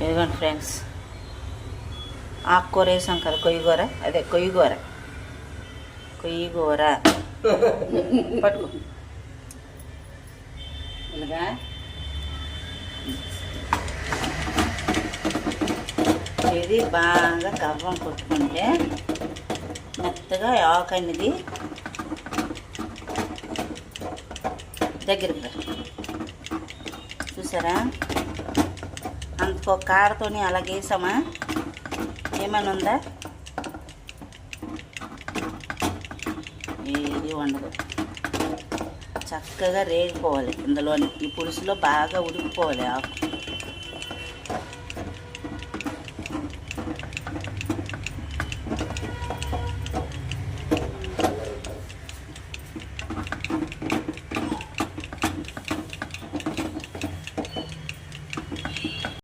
ఇదిగోండి ఫ్రెండ్స్, ఆకుకూర వేసాం కదా, కొయ్యగూర, అదే కొయ్యగూర పట్టుకో ఇలాగా. ఇది బాగా కవ్వం కొట్టుకుంటే మెత్తగా ఆకు అనేది దగ్గరికి చూసారా. అంతకో కాడతోని అలాగేసామా, ఏమైనా ఉందా? ఏది ఉండదు. చక్కగా రేగిపోవాలి ఇందులోని, ఈ పులుసులో బాగా ఉడికిపోవాలి ఆకు.